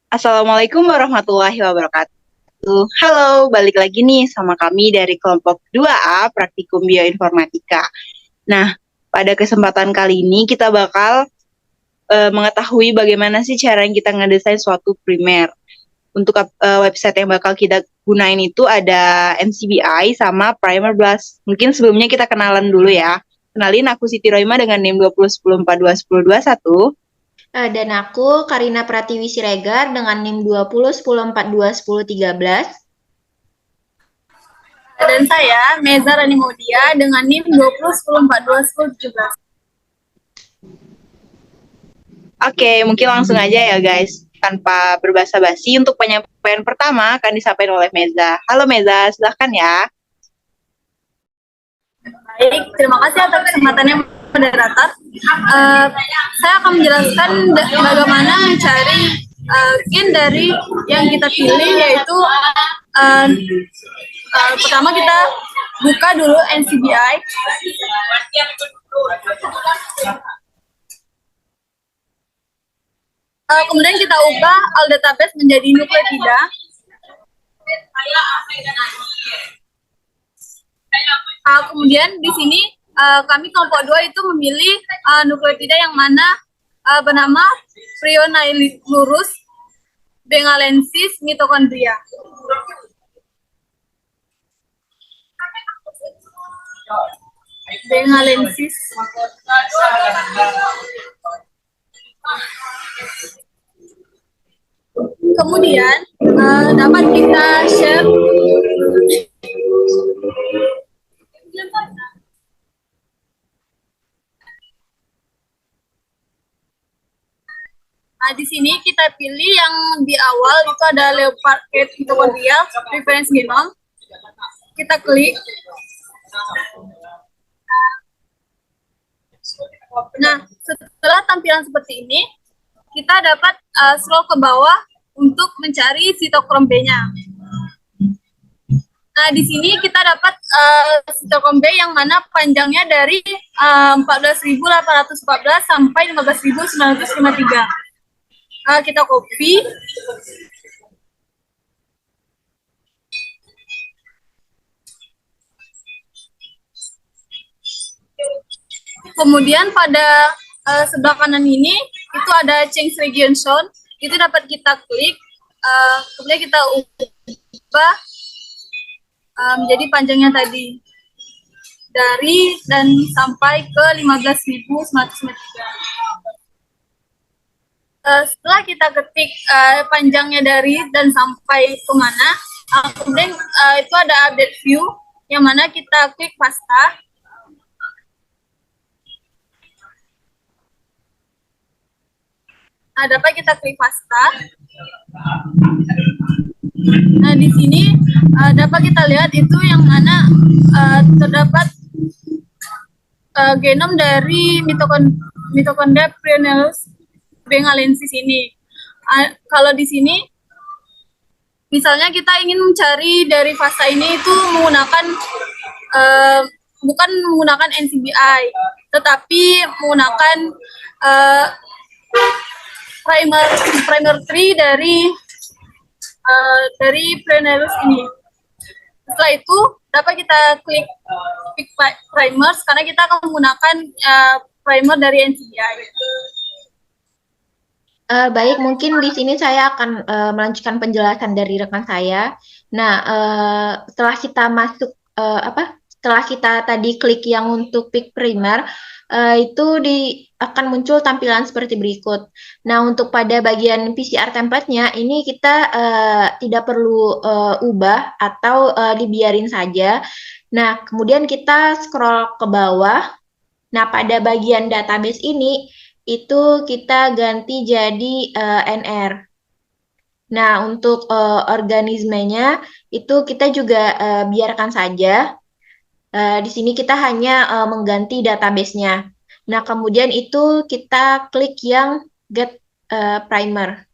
Assalamualaikum warahmatullahi wabarakatuh. Halo, balik lagi nih sama kami dari kelompok 2A Praktikum Bioinformatika. Nah, pada kesempatan kali ini kita bakal mengetahui bagaimana sih cara yang kita ngedesain suatu primer. Untuk website yang bakal kita gunain itu ada NCBI sama Primer Blast. Mungkin sebelumnya kita kenalan dulu ya. Kenalin, aku Siti Roima dengan NIM 2010421021. Dan aku Karina Pratiwi Siregar dengan NIM 2010421013. Dan saya Meza Rani Maudia dengan NIM 2010421017. Oke, mungkin langsung aja ya guys. Tanpa berbasa-basi, untuk penyampaian pertama akan disampaikan oleh Meza. Halo Meza, silahkan ya. Baik, terima kasih atas kesempatannya moderator. Saya akan menjelaskan bagaimana mencari gen dari yang kita pilih, yaitu pertama kita buka dulu NCBI. Kemudian kita ubah all database menjadi nukleotida. Kemudian di sini kami kelompok 2 itu memilih nukleotida yang mana bernama Prionylurus bengalensis mitokondria. Bengalensis. Kemudian dapat kita share di sini kita pilih yang di awal itu ada leopard cat mitochondrial reference genome. Kita klik. Nah, setelah tampilan seperti ini, kita dapat scroll ke bawah untuk mencari sitokrom B-nya. Nah, di sini kita dapat sitokrom B yang mana panjangnya dari 14.814 sampai 15.953. Kita copy. Kemudian pada sebelah kanan ini itu ada change region zone, itu dapat kita klik. Kemudian kita ubah menjadi panjangnya tadi dari dan sampai ke 15.993. Setelah kita ketik panjangnya dari dan sampai ke mana, kemudian itu ada update view yang mana kita klik pasta. Dapat kita klik pasta. Nah, di sini dapat kita lihat itu yang mana terdapat genom dari mitokondria Prionylurus bengalensis ini. Kalau di sini, misalnya kita ingin mencari dari fasa ini itu menggunakan bukan menggunakan NCBI, tetapi menggunakan primer tree dari Prionylurus ini. Setelah itu dapat kita klik primers karena kita akan menggunakan primer dari NCBI. Baik, mungkin di sini saya akan melanjutkan penjelasan dari rekan saya. Nah, setelah kita masuk setelah kita tadi klik yang untuk pick primer, itu akan muncul tampilan seperti berikut. Nah, untuk pada bagian PCR template-nya, ini kita tidak perlu ubah atau dibiarin saja. Nah, kemudian kita scroll ke bawah. Nah, pada bagian database ini, itu kita ganti jadi NR. Nah, untuk organismenya itu kita juga biarkan saja. Di sini kita hanya mengganti database-nya. Nah, kemudian itu kita klik yang get primer.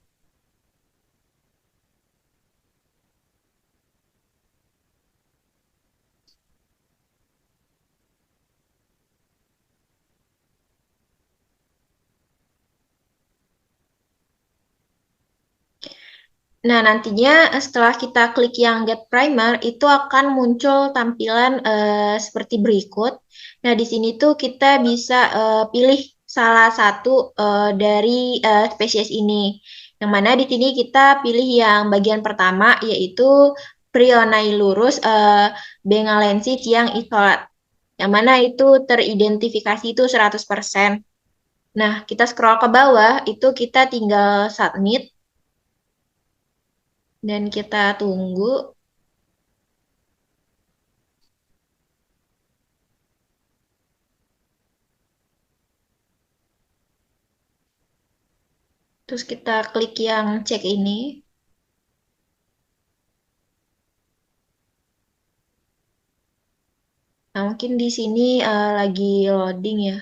Nah, nantinya setelah kita klik yang Get Primer, itu akan muncul tampilan seperti berikut. Nah, di sini tuh kita bisa pilih salah satu dari spesies ini. Yang mana di sini kita pilih yang bagian pertama, yaitu Prionailurus bengalensis yang isolat. Yang mana itu teridentifikasi itu 100%. Nah, kita scroll ke bawah, itu kita tinggal submit. Dan kita tunggu. Terus kita klik yang cek ini. Nah, mungkin di sini lagi loading ya.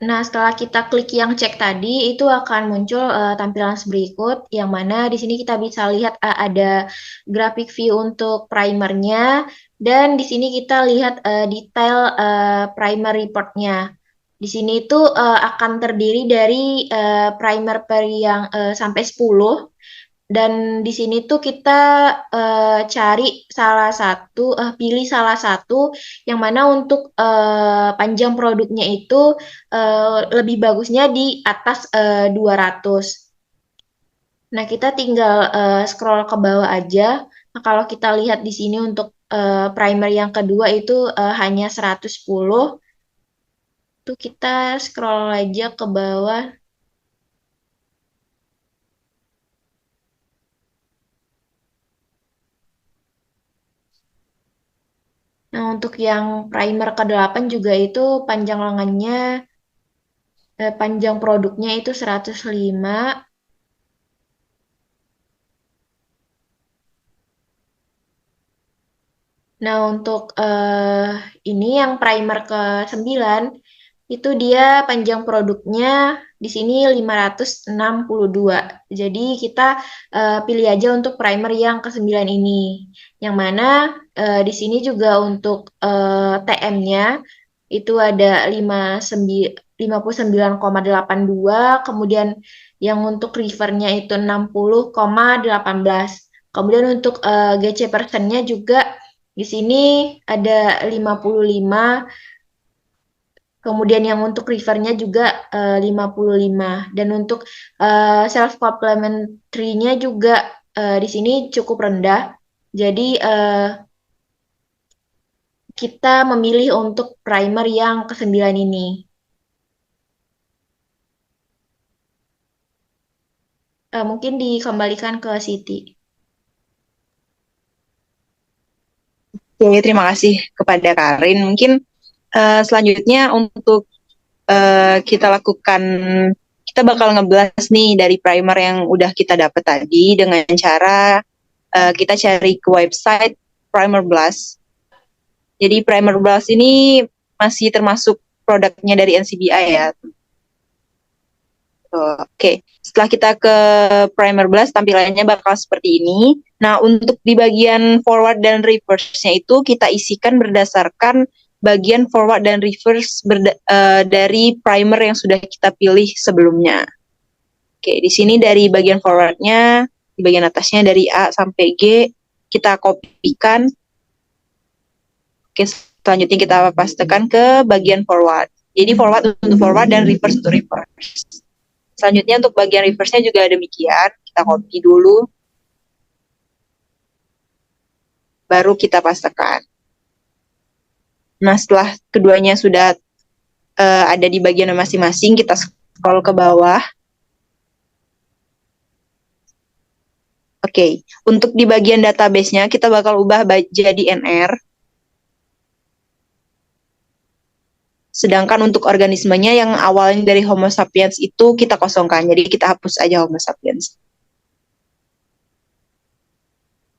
Nah, setelah kita klik yang cek tadi, itu akan muncul tampilan berikut, yang mana di sini kita bisa lihat ada grafik view untuk primernya, dan di sini kita lihat detail primer reportnya. Di sini itu akan terdiri dari primer per yang sampai 10, dan di sini tuh kita cari salah satu, pilih salah satu yang mana untuk panjang produknya itu lebih bagusnya di atas 200. Nah, kita tinggal scroll ke bawah aja. Nah, kalau kita lihat di sini untuk primer yang kedua itu hanya 110. Tuh kita scroll aja ke bawah. Nah, untuk yang primer ke-8 juga itu panjang lengannya, panjang produknya itu 105. Nah, untuk ini yang primer ke-9, itu dia panjang produknya di sini 562. Jadi kita pilih aja untuk primer yang ke-9 ini. Yang mana di sini juga untuk TM-nya itu ada 59,82, kemudian yang untuk rivernya itu 60,18. Kemudian untuk GC persennya juga di sini ada 55, kemudian yang untuk rivernya juga 55, dan untuk self complementary-nya juga di sini cukup rendah. Jadi kita memilih untuk primer yang ke-9 ini. Mungkin dikembalikan ke Siti. Oke, terima kasih kepada Karin. Mungkin selanjutnya untuk kita lakukan, kita bakal ngeblas nih dari primer yang udah kita dapat tadi dengan cara kita cari ke website Primer Blast. Jadi Primer Blast ini masih termasuk produknya dari NCBI ya. Oke, setelah kita ke Primer Blast, tampilannya bakal seperti ini. Nah, untuk di bagian forward dan reverse-nya itu kita isikan berdasarkan bagian forward dan reverse dari primer yang sudah kita pilih sebelumnya. Oke, di sini dari bagian forward-nya, di bagian atasnya dari A sampai G, kita kopikan. Oke, selanjutnya kita pastekan ke bagian forward. Jadi forward untuk forward dan reverse untuk reverse. Selanjutnya untuk bagian reverse-nya juga demikian. Kita copy dulu. Baru kita pastekan. Nah, setelah keduanya sudah ada di bagian masing-masing, kita scroll ke bawah. Oke, untuk di bagian database-nya kita bakal ubah jadi NR. Sedangkan untuk organismenya yang awalnya dari Homo sapiens itu kita kosongkan. Jadi kita hapus aja Homo sapiens.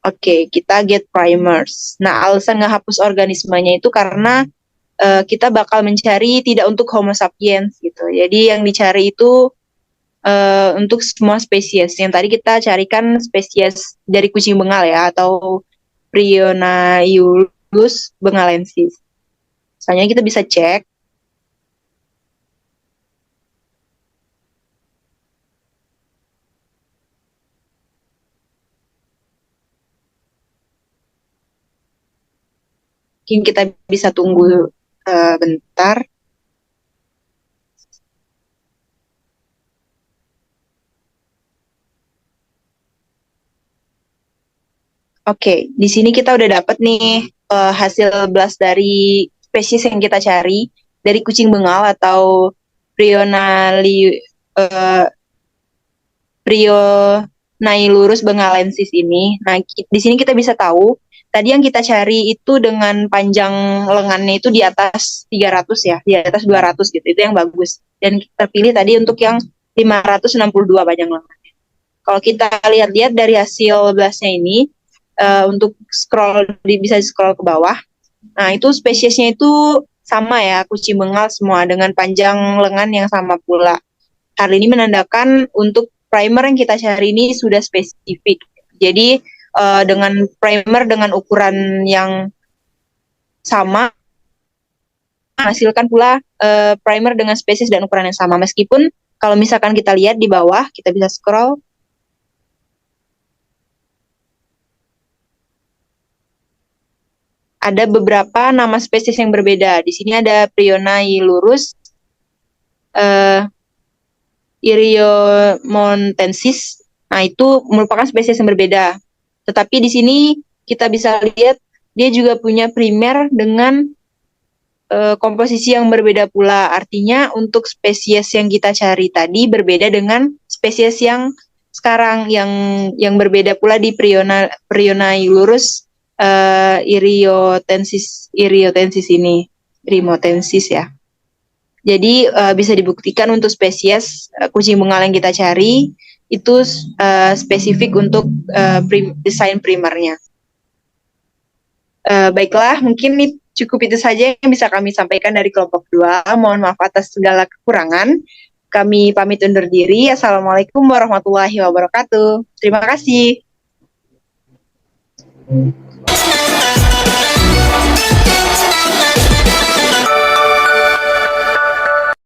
Oke, kita get primers. Nah, alasan ngehapus organismenya itu karena kita bakal mencari tidak untuk Homo sapiens gitu. Jadi yang dicari itu untuk semua spesies. Yang tadi kita carikan spesies dari kucing bengal ya, atau Prionaiulus bengalensis. Misalnya kita bisa cek. Mungkin kita bisa tunggu bentar. Oke, di sini kita udah dapat nih hasil blast dari spesies yang kita cari dari kucing bengal atau uh, Prionailurus bengalensis ini. Nah, di sini kita bisa tahu tadi yang kita cari itu dengan panjang lengannya itu di atas 300 ya, di atas 200 gitu. Itu yang bagus. Dan kita pilih tadi untuk yang 562 panjang lengan. Kalau kita lihat-lihat dari hasil blastnya ini, untuk bisa scroll ke bawah. Nah, itu spesiesnya itu sama ya, kucing bengal semua dengan panjang lengan yang sama pula. Hal ini menandakan untuk primer yang kita cari ini sudah spesifik. Jadi dengan primer dengan ukuran yang sama, menghasilkan pula primer dengan spesies dan ukuran yang sama. Meskipun kalau misalkan kita lihat di bawah, kita bisa scroll. Ada beberapa nama spesies yang berbeda. Di sini ada Prionailurus iriomontensis. Nah, itu merupakan spesies yang berbeda. Tetapi di sini kita bisa lihat dia juga punya primer dengan komposisi yang berbeda pula. Artinya untuk spesies yang kita cari tadi berbeda dengan spesies yang sekarang yang berbeda pula di Prionailurus iriotensis ini, rimotensis ya. Jadi bisa dibuktikan untuk spesies kucing bengal yang kita cari itu spesifik untuk desain primernya. Baiklah, mungkin cukup itu saja yang bisa kami sampaikan dari kelompok 2. Mohon maaf atas segala kekurangan. Kami pamit undur diri. Assalamualaikum warahmatullahi wabarakatuh. Terima kasih.